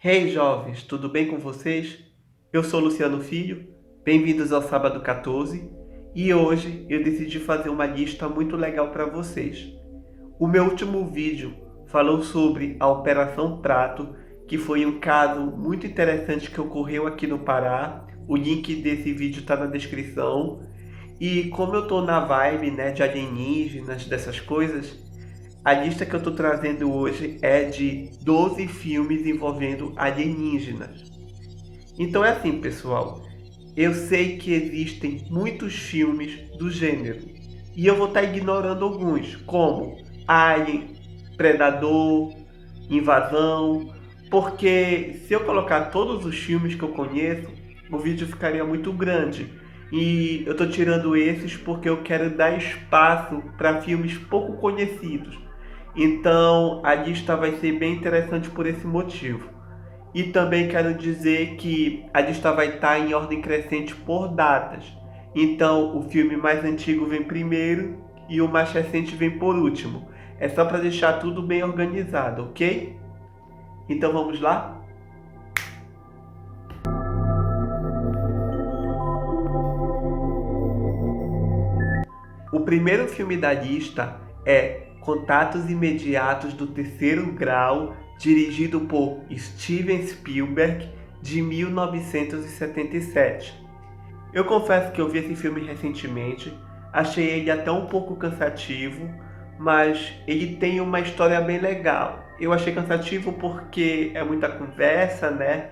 Hey jovens, tudo bem com vocês? Eu sou Luciano Filho, bem-vindos ao Sábado 14 e hoje eu decidi fazer uma lista muito legal para vocês. O meu último vídeo falou sobre a Operação Prato, que foi um caso muito interessante que ocorreu aqui no Pará. O link desse vídeo está na descrição. E como eu tô na vibe, né, de alienígenas, dessas coisas, a lista que eu tô trazendo hoje é de 12 filmes envolvendo alienígenas. Então é assim, pessoal. Eu sei que existem muitos filmes do gênero e eu vou estar ignorando alguns, como Alien, Predador, Invasão, porque se eu colocar todos os filmes que eu conheço, o vídeo ficaria muito grande. E eu estou tirando esses porque eu quero dar espaço para filmes pouco conhecidos. Então a lista vai ser bem interessante por esse motivo. E também quero dizer que a lista vai estar em ordem crescente por datas. Então, o filme mais antigo vem primeiro e o mais recente vem por último. É só para deixar tudo bem organizado, ok? Então vamos lá? O primeiro filme da lista é Contatos Imediatos do Terceiro Grau, dirigido por Steven Spielberg, de 1977. Eu confesso que eu vi esse filme recentemente, achei ele até um pouco cansativo, mas ele tem uma história bem legal. Eu achei cansativo porque é muita conversa, né?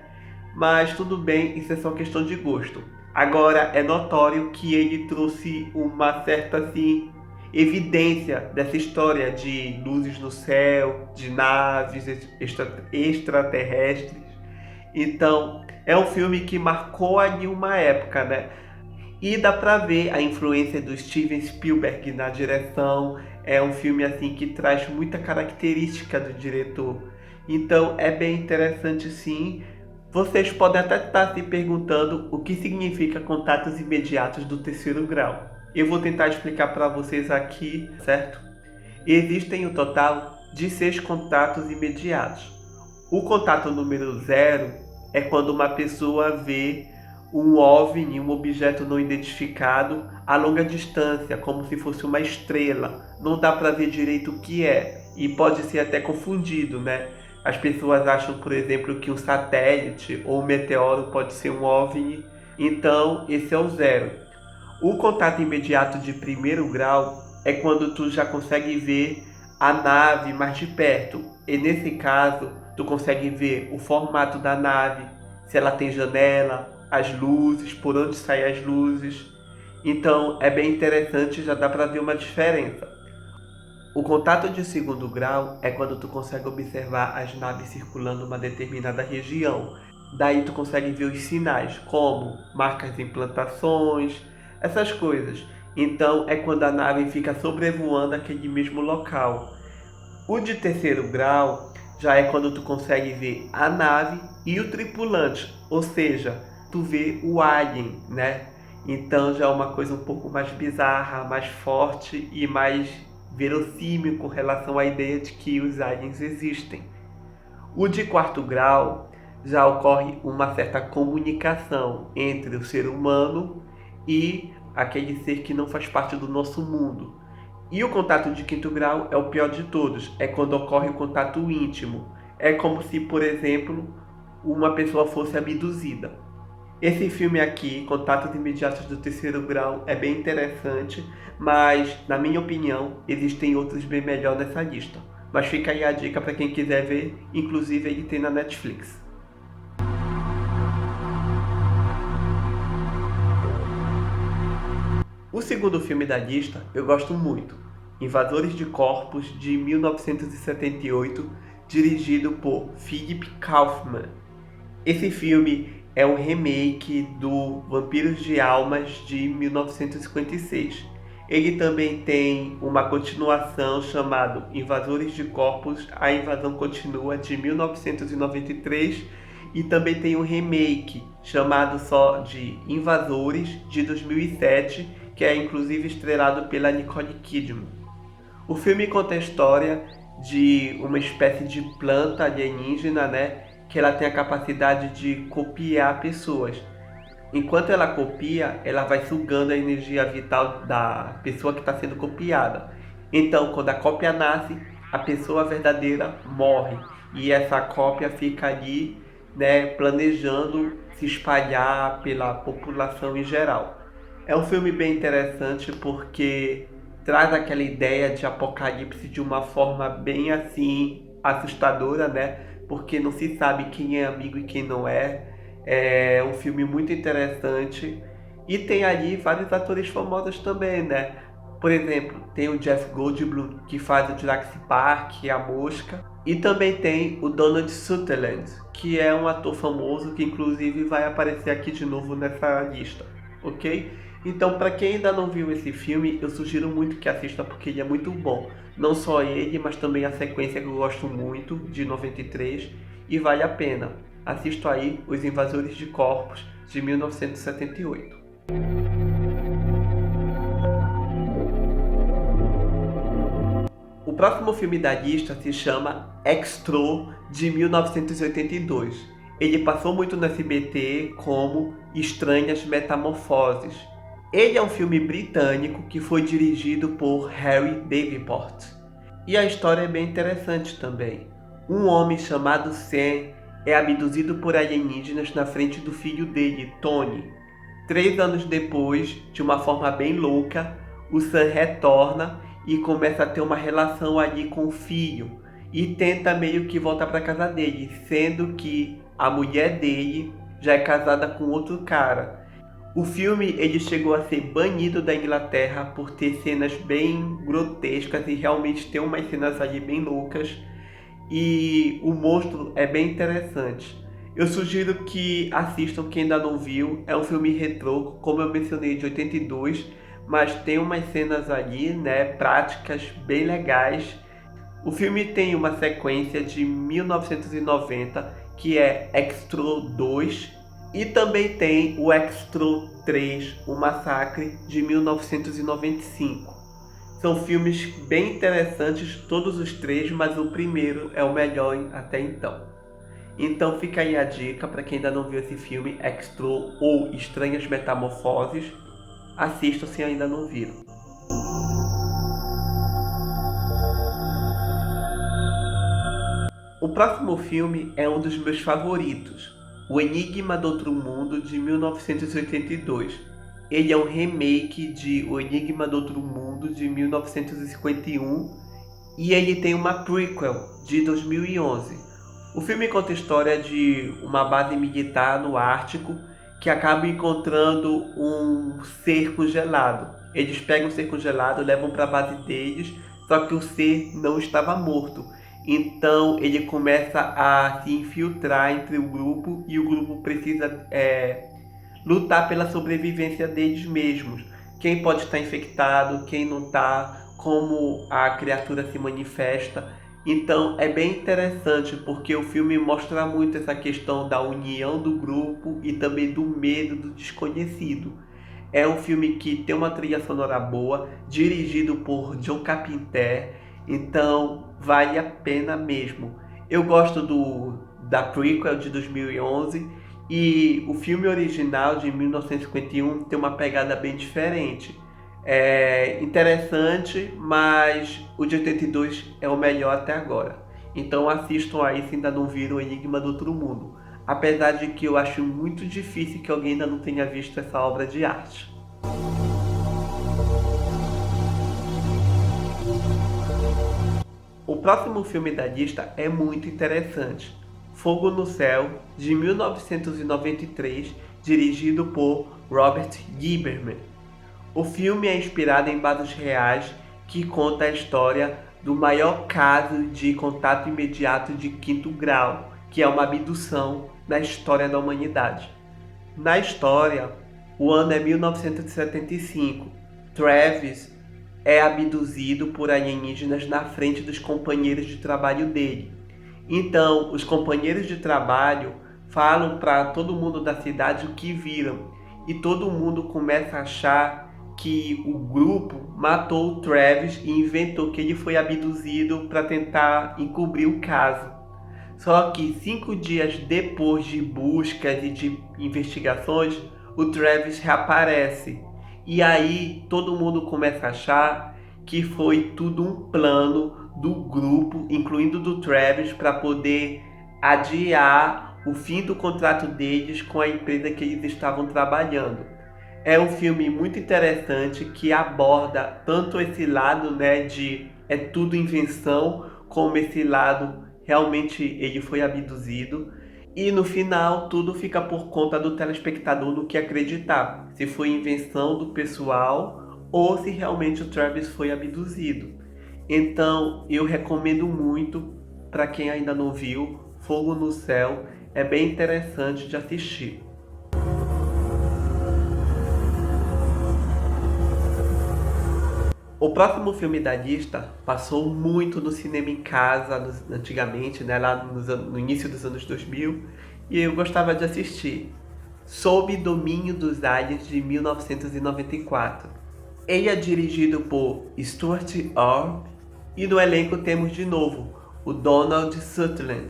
Mas tudo bem, isso é só questão de gosto. Agora é notório que ele trouxe uma certa assim evidência dessa história de luzes no céu, de naves extraterrestres. Então, é um filme que marcou ali uma época, né? E dá pra ver a influência do Steven Spielberg na direção. É um filme assim que traz muita característica do diretor. Então é bem interessante sim. Vocês podem até estar se perguntando o que significa contatos imediatos do terceiro grau. Eu vou tentar explicar para vocês aqui, certo? Existem um total de 6 contatos imediatos. O contato número 0 é quando uma pessoa vê um OVNI, um objeto não identificado, a longa distância, como se fosse uma estrela. Não dá para ver direito o que é e pode ser até confundido, né? As pessoas acham, por exemplo, que um satélite ou um meteoro pode ser um OVNI. Então, esse é o 0. O contato imediato de primeiro grau é quando tu já consegue ver a nave mais de perto. E nesse caso, tu consegue ver o formato da nave, se ela tem janela, as luzes, por onde saem as luzes. Então é bem interessante, já dá para ver uma diferença. O contato de segundo grau é quando tu consegue observar as naves circulando uma determinada região. Daí tu consegue ver os sinais, como marcas em plantações, essas coisas. Então é quando a nave fica sobrevoando aquele mesmo local. O de terceiro grau já é quando tu consegue ver a nave e o tripulante, ou seja, tu vê o alien, né? Então já é uma coisa um pouco mais bizarra, mais forte e mais verossímil com relação à ideia de que os aliens existem. O de quarto grau já ocorre uma certa comunicação entre o ser humano e aquele ser que não faz parte do nosso mundo. E o contato de quinto grau é o pior de todos, é quando ocorre o contato íntimo. É como se, por exemplo, uma pessoa fosse abduzida. Esse filme aqui, Contatos Imediatos do Terceiro Grau, é bem interessante, mas, na minha opinião, existem outros bem melhor nessa lista. Mas fica aí a dica para quem quiser ver, inclusive ele tem na Netflix. O segundo filme da lista eu gosto muito, Invasores de Corpos, de 1978, dirigido por Philip Kaufman. Esse filme é um remake do Vampiros de Almas de 1956. Ele também tem uma continuação chamada Invasores de Corpos, A Invasão Continua, de 1993, e também tem um remake chamado só de Invasores, de 2007, que é inclusive estrelado pela Nicole Kidman. O filme conta a história de uma espécie de planta alienígena, né, que ela tem a capacidade de copiar pessoas. Enquanto ela copia, ela vai sugando a energia vital da pessoa que está sendo copiada. Então, quando a cópia nasce, a pessoa verdadeira morre. E essa cópia fica ali, né, planejando se espalhar pela população em geral. É um filme bem interessante porque traz aquela ideia de apocalipse de uma forma bem assim assustadora, né? Porque não se sabe quem é amigo e quem não é. É um filme muito interessante e tem ali vários atores famosos também, né? Por exemplo, tem o Jeff Goldblum que faz o Jurassic Park, a Mosca, e também tem o Donald Sutherland, que é um ator famoso que inclusive vai aparecer aqui de novo nessa lista, ok? Então, para quem ainda não viu esse filme, eu sugiro muito que assista porque ele é muito bom. Não só ele, mas também a sequência que eu gosto muito, de 93, e vale a pena. Assista aí Os Invasores de Corpos, de 1978. O próximo filme da lista se chama Extro, de 1982. Ele passou muito no SBT como Estranhas Metamorfoses. Ele é um filme britânico que foi dirigido por Harry Davenport. E a história é bem interessante também. Um homem chamado Sam é abduzido por alienígenas na frente do filho dele, Tony. 3 anos depois, de uma forma bem louca, o Sam retorna e começa a ter uma relação ali com o filho e tenta meio que voltar para casa dele, sendo que a mulher dele já é casada com outro cara. O filme ele chegou a ser banido da Inglaterra por ter cenas bem grotescas e realmente tem umas cenas ali bem loucas, e o monstro é bem interessante. Eu sugiro que assistam quem ainda não viu. É um filme retrô, como eu mencionei, de 82, mas tem umas cenas ali, né, práticas bem legais. O filme tem uma sequência de 1990, que é Extro 2, e também tem o Extro 3, O Massacre, de 1995. São filmes bem interessantes, todos os três, mas o primeiro é o melhor até então. Então fica aí a dica para quem ainda não viu esse filme, Extro ou Estranhas Metamorfoses. Assistam se ainda não viram. O próximo filme é um dos meus favoritos, O Enigma do Outro Mundo, de 1982. Ele é um remake de O Enigma do Outro Mundo, de 1951, e ele tem uma prequel, de 2011. O filme conta a história de uma base militar no Ártico que acaba encontrando um ser congelado. Eles pegam o ser congelado, levam para a base deles, só que o ser não estava morto. Então ele começa a se infiltrar entre o grupo e o grupo precisa lutar pela sobrevivência deles mesmos. Quem pode estar infectado, quem não está, como a criatura se manifesta. Então é bem interessante porque o filme mostra muito essa questão da união do grupo e também do medo do desconhecido. É um filme que tem uma trilha sonora boa, dirigido por John Carpenter, então vale a pena mesmo. Eu gosto da prequel de 2011 e o filme original de 1951 tem uma pegada bem diferente. É interessante, mas o de 82 é o melhor até agora. Então assistam aí se ainda não viram o Enigma do Outro Mundo. Apesar de que eu acho muito difícil que alguém ainda não tenha visto essa obra de arte. O próximo filme da lista é muito interessante. Fogo no Céu, de 1993, dirigido por Robert Lieberman. O filme é inspirado em fatos reais que conta a história do maior caso de contato imediato de quinto grau, que é uma abdução na história da humanidade. Na história, o ano é 1975. Travis é abduzido por alienígenas na frente dos companheiros de trabalho dele. Então, os companheiros de trabalho falam para todo mundo da cidade o que viram, e todo mundo começa a achar que o grupo matou o Travis e inventou que ele foi abduzido para tentar encobrir o caso. Só que 5 dias depois de buscas e de investigações, o Travis reaparece. E aí todo mundo começa a achar que foi tudo um plano do grupo, incluindo do Travis, para poder adiar o fim do contrato deles com a empresa que eles estavam trabalhando. É um filme muito interessante que aborda tanto esse lado, né, de é tudo invenção, como esse lado realmente ele foi abduzido. E no final tudo fica por conta do telespectador no que acreditar, se foi invenção do pessoal ou se realmente o Travis foi abduzido. Então eu recomendo muito para quem ainda não viu, Fogo no Céu, é bem interessante de assistir. O próximo filme da lista passou muito no cinema em casa antigamente, né, lá no início dos anos 2000, e eu gostava de assistir. Sob Domínio dos Aliens, de 1994. Ele é dirigido por Stuart Orr e no elenco temos de novo o Donald Sutherland.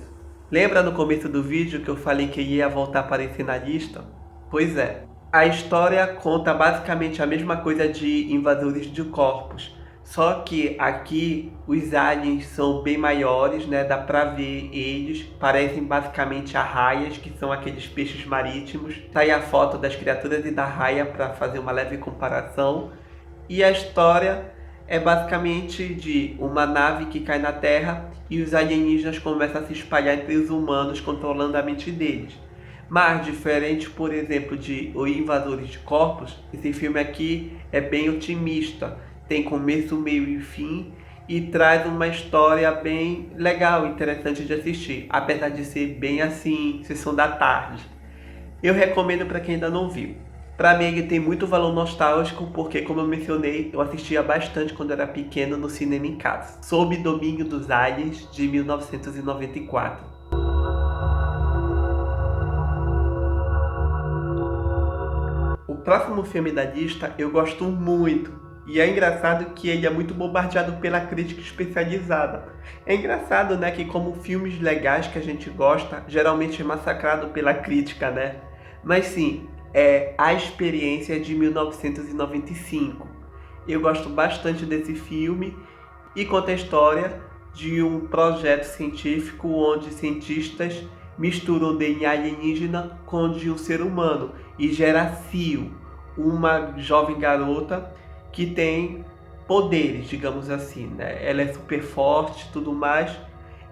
Lembra no começo do vídeo que eu falei que ele ia voltar a aparecer na lista? Pois é. A história conta basicamente a mesma coisa de Invasores de Corpos, só que aqui os aliens são bem maiores, né? Dá pra ver eles, parecem basicamente arraias, que são aqueles peixes marítimos. Tá aí a foto das criaturas e da raia para fazer uma leve comparação. E a história é basicamente de uma nave que cai na Terra e os alienígenas começam a se espalhar entre os humanos, controlando a mente deles. Mas, diferente, por exemplo, de O Invasores de Corpos, esse filme aqui é bem otimista. Tem começo, meio e fim e traz uma história bem legal, interessante de assistir. Apesar de ser bem assim, sessão da tarde. Eu recomendo para quem ainda não viu. Para mim ele tem muito valor nostálgico porque, como eu mencionei, eu assistia bastante quando era pequeno no cinema em casa. Sob Domínio dos Aliens, de 1994. O próximo filme da lista eu gosto muito, e é engraçado que ele é muito bombardeado pela crítica especializada. É engraçado, né, que como filmes legais que a gente gosta, geralmente é massacrado pela crítica, né? Mas sim, é A Experiência, de 1995. Eu gosto bastante desse filme e conta a história de um projeto científico onde cientistas misturam o DNA alienígena com o de um ser humano e gera Cio, uma jovem garota que tem poderes, digamos assim, né? Ela é super forte e tudo mais,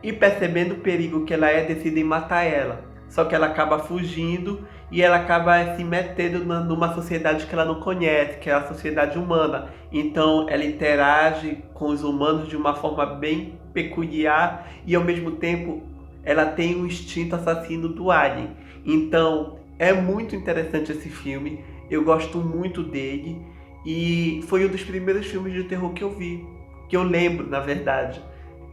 e percebendo o perigo que ela é, decidem matar ela. Só que ela acaba fugindo e ela acaba se metendo numa sociedade que ela não conhece, que é a sociedade humana. Então ela interage com os humanos de uma forma bem peculiar e ao mesmo tempo ela tem um instinto assassino do alien. Então é muito interessante esse filme, eu gosto muito dele e foi um dos primeiros filmes de terror que eu vi, que eu lembro, na verdade.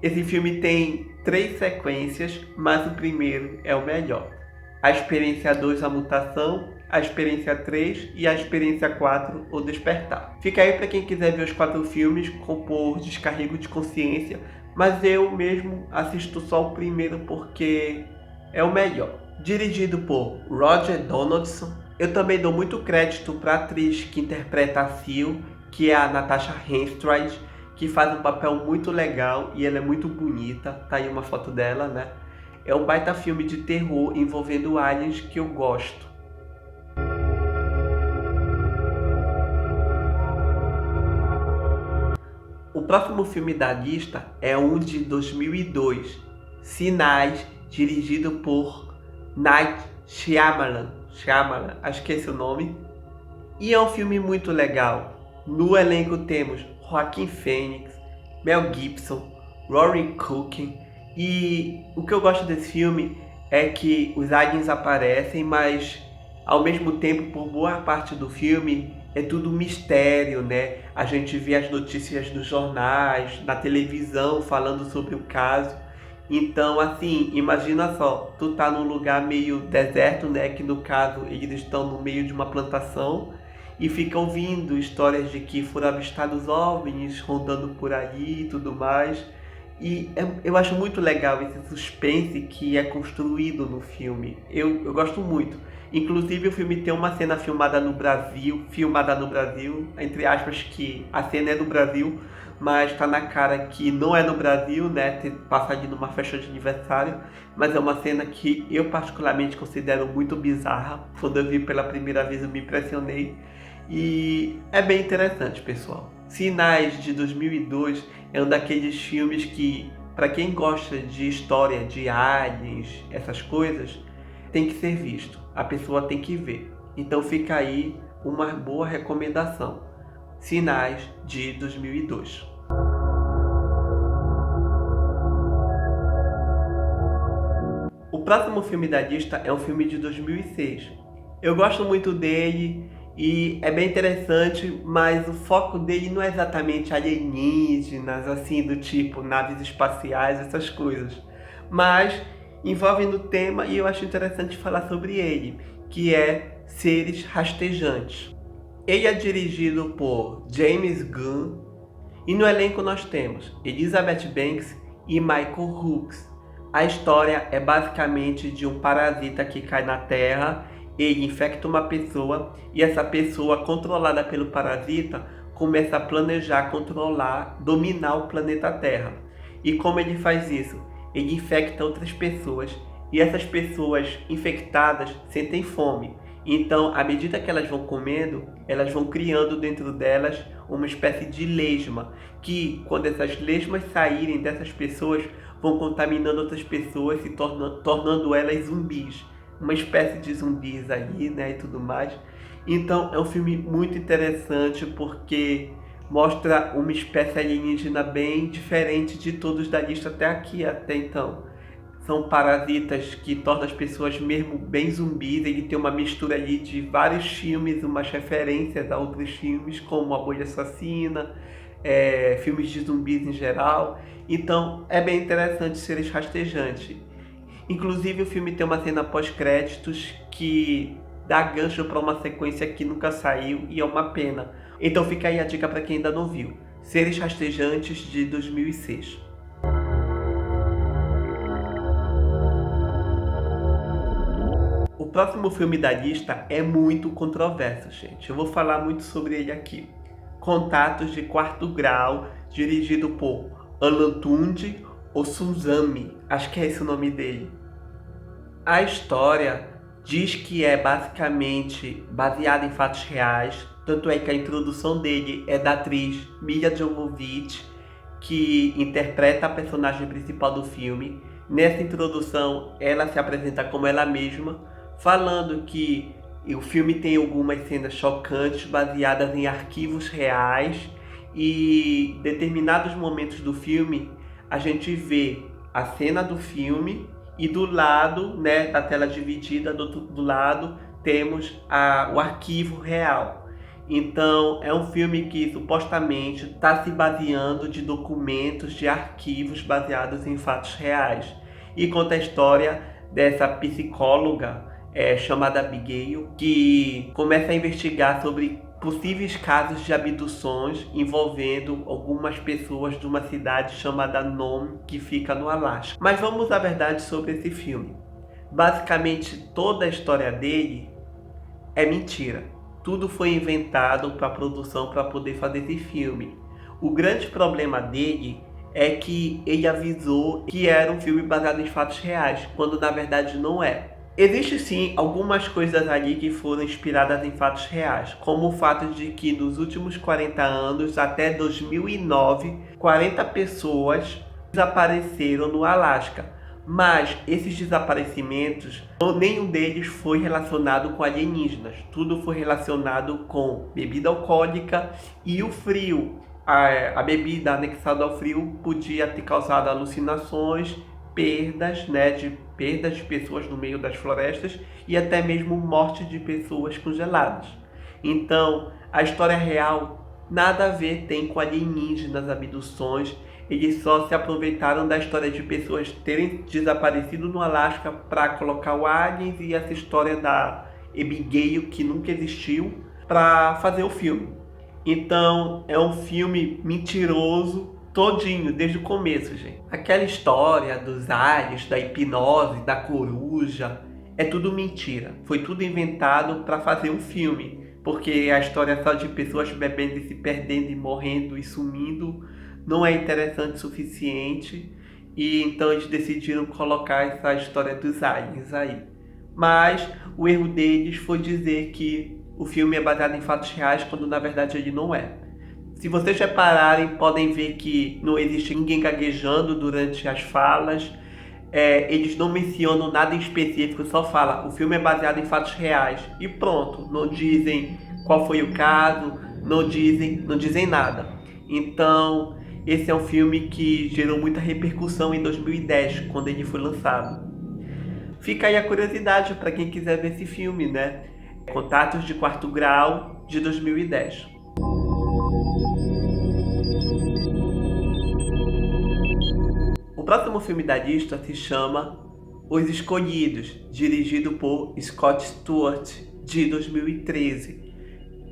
Esse filme tem 3 sequências, mas o primeiro é o melhor. A Experiência 2, A Mutação, a Experiência 3 e a Experiência 4, O Despertar. Fica aí para quem quiser ver os 4 filmes por descarrego de consciência, mas eu mesmo assisto só o primeiro porque é o melhor. Dirigido por Roger Donaldson. Eu também dou muito crédito para a atriz que interpreta a Cio, que é a Natasha Henstridge, que faz um papel muito legal e ela é muito bonita. Tá aí uma foto dela, né? É um baita filme de terror envolvendo aliens que eu gosto. O próximo filme da lista é um de 2002, Sinais, dirigido por Night Shyamalan, acho que é esse o nome. E é um filme muito legal. No elenco temos Joaquin Phoenix, Mel Gibson, Rory Culkin. E o que eu gosto desse filme é que os aliens aparecem, mas ao mesmo tempo, por boa parte do filme, é tudo mistério, né? A gente vê as notícias nos jornais, na televisão, falando sobre o caso. Então, assim, imagina só, tu tá num lugar meio deserto, né? Que no caso, eles estão no meio de uma plantação e ficam ouvindo histórias de que foram avistados OVNIs rondando por ali e tudo mais. Eu acho muito legal esse suspense que é construído no filme. Eu gosto muito. Inclusive o filme tem uma cena filmada no Brasil, entre aspas, que a cena é no Brasil, mas tá na cara que não é no Brasil, né? Passa ali numa festa de aniversário, mas é uma cena que eu particularmente considero muito bizarra. Quando eu vi pela primeira vez eu me impressionei. E é bem interessante, pessoal. Sinais de 2002 é um daqueles filmes que, para quem gosta de história, de aliens, essas coisas, tem que ser visto. A pessoa tem que ver. Então fica aí uma boa recomendação. Sinais de 2002. O próximo filme da lista é um filme de 2006. Eu gosto muito dele e é bem interessante, mas o foco dele não é exatamente alienígenas, assim, do tipo naves espaciais, essas coisas. Mas envolve no tema e eu acho interessante falar sobre ele, que é Seres Rastejantes. Ele é dirigido por James Gunn e no elenco nós temos Elizabeth Banks e Michael Hooks. A história é basicamente de um parasita que cai na Terra, ele infecta uma pessoa e essa pessoa, controlada pelo parasita, começa a planejar, controlar, dominar o planeta Terra. E como ele faz isso? Ele infecta outras pessoas e essas pessoas infectadas sentem fome. Então, à medida que elas vão comendo, elas vão criando dentro delas uma espécie de lesma, que quando essas lesmas saírem dessas pessoas, vão contaminando outras pessoas e tornando elas zumbis. Uma espécie de zumbis aí, né, e tudo mais. Então, é um filme muito interessante porque mostra uma espécie alienígena bem diferente de todos da lista até então. São parasitas que tornam as pessoas mesmo bem zumbis. Ele tem uma mistura ali de vários filmes, umas referências a outros filmes, como A Bolha Assassina, filmes de zumbis em geral. Então é bem interessante Seres Rastejantes. Inclusive o filme tem uma cena pós-créditos que dá gancho para uma sequência que nunca saiu e é uma pena. Então fica aí a dica para quem ainda não viu. Seres Rastejantes de 2006. O próximo filme da lista é muito controverso, gente. Eu vou falar muito sobre ele aqui. Contatos de Quarto Grau, dirigido por Olatunji Osuzami. Acho que é esse o nome dele. A história diz que é basicamente baseada em fatos reais. Tanto é que a introdução dele é da atriz Milla Jovovich, que interpreta a personagem principal do filme. Nessa introdução, ela se apresenta como ela mesma, falando que o filme tem algumas cenas chocantes baseadas em arquivos reais e em determinados momentos do filme a gente vê a cena do filme e do lado, né, da tela dividida, do lado temos o arquivo real. Então é um filme que supostamente está se baseando de documentos, de arquivos baseados em fatos reais e conta a história dessa psicóloga chamada Abigail, que começa a investigar sobre possíveis casos de abduções envolvendo algumas pessoas de uma cidade chamada Nome, que fica no Alasca. Mas vamos à verdade sobre esse filme. Basicamente toda a história dele é mentira. Tudo foi inventado para a produção para poder fazer esse filme. O grande problema dele é que ele avisou que era um filme baseado em fatos reais, quando na verdade não é. Existem sim algumas coisas ali que foram inspiradas em fatos reais, como o fato de que nos últimos 40 anos, até 2009, 40 pessoas desapareceram no Alasca. Mas esses desaparecimentos, nenhum deles foi relacionado com alienígenas. Tudo foi relacionado com bebida alcoólica e o frio. A bebida anexada ao frio podia ter causado alucinações, perdas de pessoas no meio das florestas e até mesmo morte de pessoas congeladas. Então, a história real nada a ver tem com alienígenas, abduções. Eles só se aproveitaram da história de pessoas terem desaparecido no Alasca para colocar o aliens e essa história da Abigail, que nunca existiu, para fazer o filme. Então, é um filme mentiroso, todinho, desde o começo, gente. Aquela história dos aliens, da hipnose, da coruja, é tudo mentira. Foi tudo inventado para fazer um filme, porque a história só de pessoas bebendo e se perdendo e morrendo e sumindo não é interessante o suficiente, e então eles decidiram colocar essa história dos aliens aí. Mas o erro deles foi dizer que o filme é baseado em fatos reais, quando na verdade ele não é. Se vocês repararem, podem ver que não existe ninguém gaguejando durante as falas. Eles não mencionam nada em específico, só fala o filme é baseado em fatos reais e pronto. Não dizem qual foi o caso, não dizem nada. Então, esse é um filme que gerou muita repercussão em 2010, quando ele foi lançado. Fica aí a curiosidade para quem quiser ver esse filme, né? Contatos de Quarto Grau, de 2010. O próximo filme da lista se chama Os Escolhidos, dirigido por Scott Stewart, de 2013.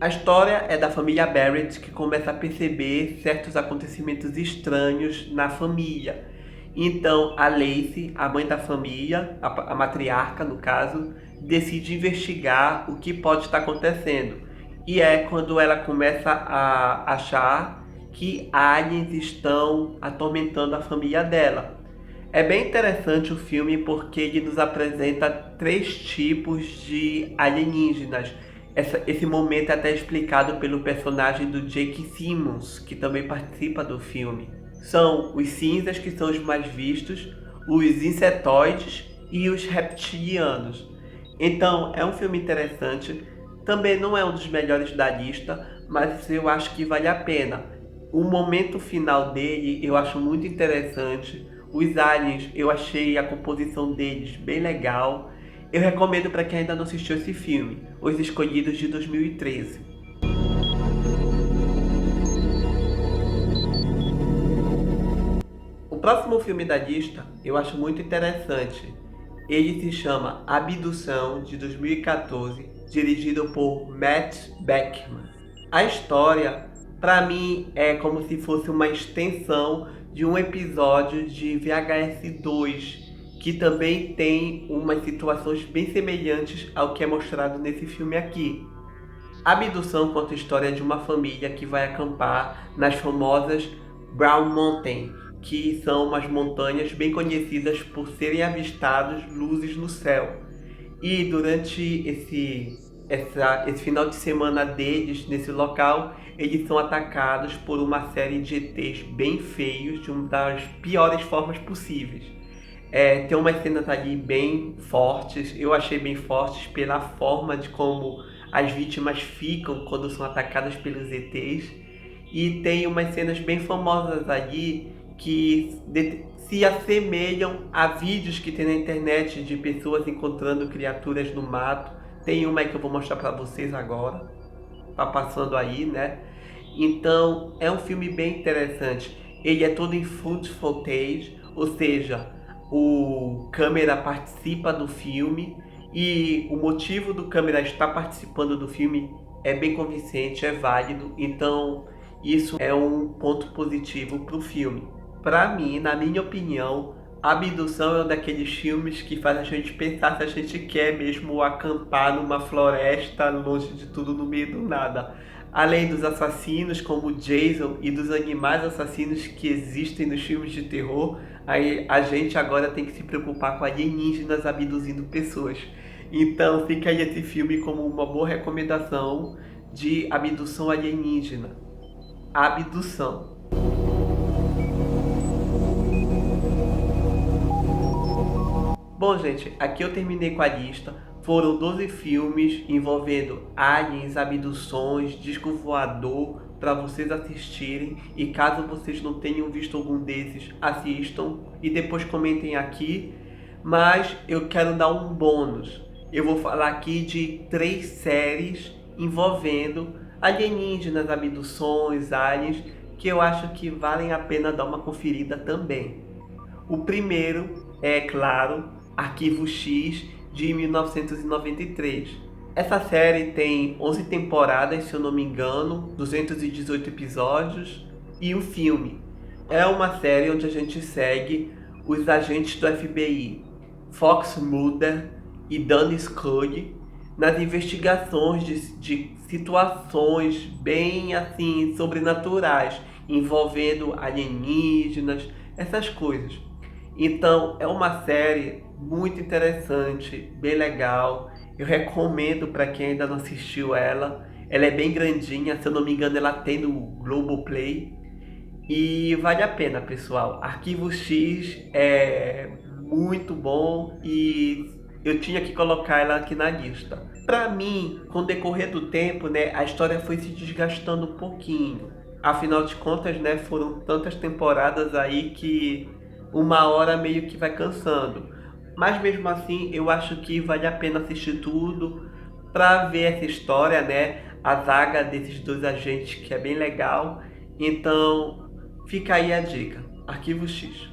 A história é da família Barrett, que começa a perceber certos acontecimentos estranhos na família. Então a Lacey, a mãe da família, a matriarca no caso, decide investigar o que pode estar acontecendo. E é quando ela começa a achar que aliens estão atormentando a família dela. É bem interessante o filme porque ele nos apresenta 3 tipos de alienígenas. Esse momento é até explicado pelo personagem do Jake Simmons, que também participa do filme. São os cinzas, que são os mais vistos, os insetoides e os reptilianos. Então é um filme interessante, também não é um dos melhores da lista, mas eu acho que vale a pena. O momento final dele eu acho muito interessante. Os aliens, eu achei a composição deles bem legal. Eu recomendo para quem ainda não assistiu esse filme, Os Escolhidos, de 2013. O próximo filme da lista eu acho muito interessante. Ele se chama Abdução, de 2014, dirigido por Matt Beckman. A história, para mim, é como se fosse uma extensão de um episódio de VHS 2, que também tem umas situações bem semelhantes ao que é mostrado nesse filme aqui. A Abdução conta a história de uma família que vai acampar nas famosas Brown Mountain, que são umas montanhas bem conhecidas por serem avistados luzes no céu. E durante esse final de semana deles nesse local, eles são atacados por uma série de ETs bem feios, de uma das piores formas possíveis. Tem umas cenas ali bem fortes, eu achei bem fortes pela forma de como as vítimas ficam quando são atacadas pelos ETs. E tem umas cenas bem famosas ali que se assemelham a vídeos que tem na internet de pessoas encontrando criaturas no mato. Tem uma aí que eu vou mostrar para vocês agora, tá passando aí, né? Então é um filme bem interessante. Ele é todo em found footage, ou seja, o câmera participa do filme, e o motivo do câmera estar participando do filme é bem convincente, é válido. Então isso é um ponto positivo para o filme. Para mim, na minha opinião, Abdução é um daqueles filmes que faz a gente pensar se a gente quer mesmo acampar numa floresta longe de tudo, no meio do nada. Além dos assassinos como Jason e dos animais assassinos que existem nos filmes de terror, aí a gente agora tem que se preocupar com alienígenas abduzindo pessoas. Então fica aí esse filme como uma boa recomendação de abdução alienígena. Abdução. Bom, gente, aqui eu terminei com a lista. Foram 12 filmes envolvendo aliens, abduções, disco voador para vocês assistirem. E caso vocês não tenham visto algum desses, assistam e depois comentem aqui. Mas eu quero dar um bônus. Eu vou falar aqui de 3 séries envolvendo alienígenas, abduções, aliens, que eu acho que valem a pena dar uma conferida também. O primeiro é, claro, Arquivo X, de 1993. Essa série tem 11 temporadas, se eu não me engano, 218 episódios e um filme. é uma série onde a gente segue os agentes do FBI, Fox Mulder e Danny Scully, nas investigações de situações bem assim sobrenaturais, envolvendo alienígenas, essas coisas. Então é uma série muito interessante, bem legal. Eu recomendo para quem ainda não assistiu ela. Ela é bem grandinha, se eu não me engano ela tem no Globoplay. E vale a pena, pessoal. Arquivo X é muito bom e eu tinha que colocar ela aqui na lista. Para mim, com o decorrer do tempo, né, a história foi se desgastando um pouquinho. Afinal de contas, né, foram tantas temporadas aí que uma hora meio que vai cansando. Mas mesmo assim, eu acho que vale a pena assistir tudo para ver essa história, né, a saga desses dois agentes que é bem legal. Então, fica aí a dica, Arquivo X.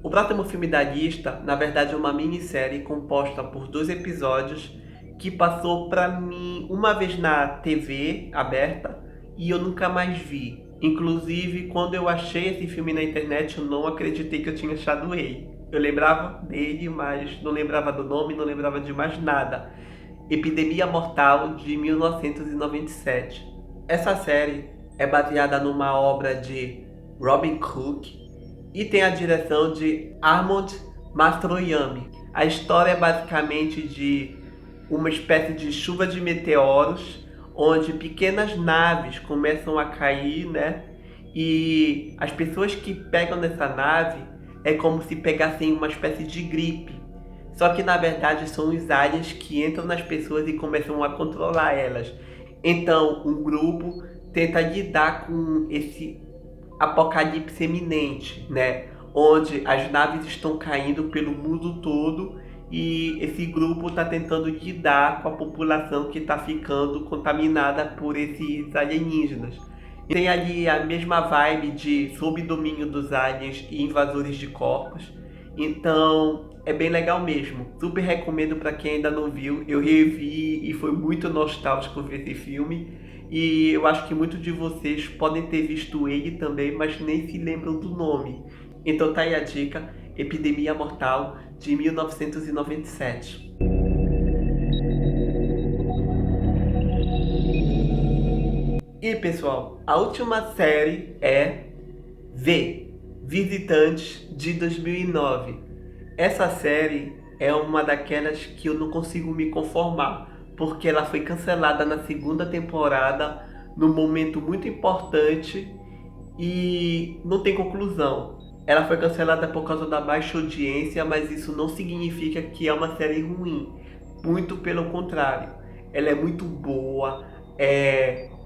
O próximo filme da lista, na verdade, é uma minissérie composta por 2 episódios que passou pra mim uma vez na TV aberta e eu nunca mais vi. Inclusive, quando eu achei esse filme na internet, eu não acreditei que eu tinha achado ele. Eu lembrava dele, mas não lembrava do nome, não lembrava de mais nada. Epidemia Mortal, de 1997. Essa série é baseada numa obra de Robin Cook e tem a direção de Armand Mastroianni. A história é basicamente de uma espécie de chuva de meteoros, onde pequenas naves começam a cair, né? E as pessoas que pegam nessa nave é como se pegassem uma espécie de gripe. Só que na verdade são os aliens que entram nas pessoas e começam a controlar elas. Então um grupo tenta lidar com esse apocalipse iminente, né? Onde as naves estão caindo pelo mundo todo e esse grupo está tentando lidar com a população que está ficando contaminada por esses alienígenas. Tem ali a mesma vibe de sob domínio dos aliens e invasores de corpos. Então é bem legal mesmo. Super recomendo para quem ainda não viu. Eu revi e foi muito nostálgico ver esse filme. E eu acho que muitos de vocês podem ter visto ele também, mas nem se lembram do nome. Então tá aí a dica, Epidemia Mortal, de 1997. E pessoal, a última série é V, Visitantes, de 2009. Essa série é uma daquelas que eu não consigo me conformar, porque ela foi cancelada na segunda temporada, num momento muito importante e não tem conclusão. Ela foi cancelada por causa da baixa audiência, mas isso não significa que é uma série ruim. Muito pelo contrário. Ela é muito boa,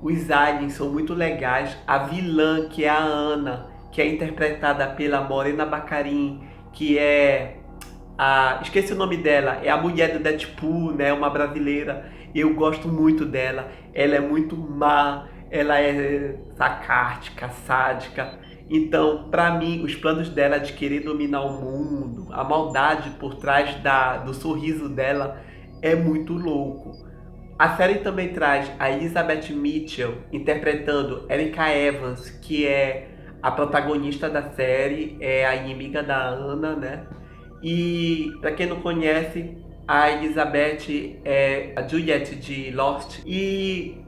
os aliens são muito legais. A vilã, que é a Ana, que é interpretada pela Morena Baccarin, que é esqueci o nome dela, é a mulher do Deadpool, né? Uma brasileira. Eu gosto muito dela. Ela é muito má, ela é sarcástica, sádica. Então, pra mim, os planos dela de querer dominar o mundo, a maldade por trás do sorriso dela é muito louco. A série também traz a Elizabeth Mitchell interpretando Erica Evans, que é a protagonista da série, é a inimiga da Ana, né? E para quem não conhece, a Elizabeth é a Juliet de Lost e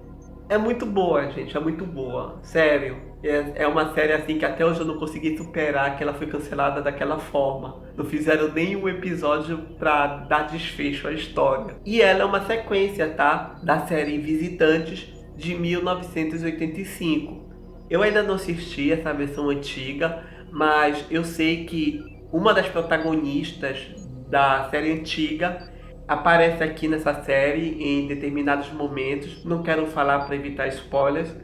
é muito boa, gente, é muito boa, sério. É uma série assim que até hoje eu não consegui superar que ela foi cancelada daquela forma. Não fizeram nenhum episódio pra dar desfecho à história. E ela é uma sequência, tá? Da série Visitantes, de 1985. Eu ainda não assisti essa versão antiga, mas eu sei que uma das protagonistas da série antiga aparece aqui nessa série em determinados momentos. Não quero falar para evitar spoilers,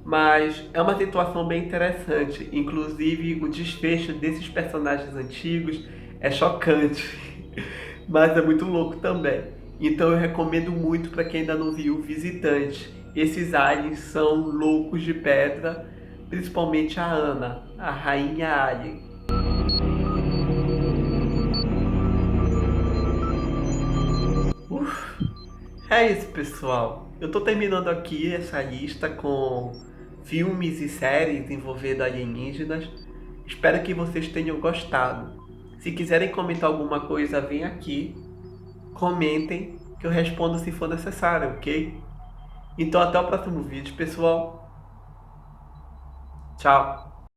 mas é uma situação bem interessante. Inclusive o desfecho desses personagens antigos é chocante, mas é muito louco também. Então eu recomendo muito para quem ainda não viu Visitante. Esses aliens são loucos de pedra, principalmente a Ana, a rainha alien. É isso, pessoal. Eu tô terminando aqui essa lista com filmes e séries envolvendo alienígenas. Espero que vocês tenham gostado. Se quiserem comentar alguma coisa, vem aqui, comentem, que eu respondo se for necessário, ok? Então até o próximo vídeo, pessoal. Tchau!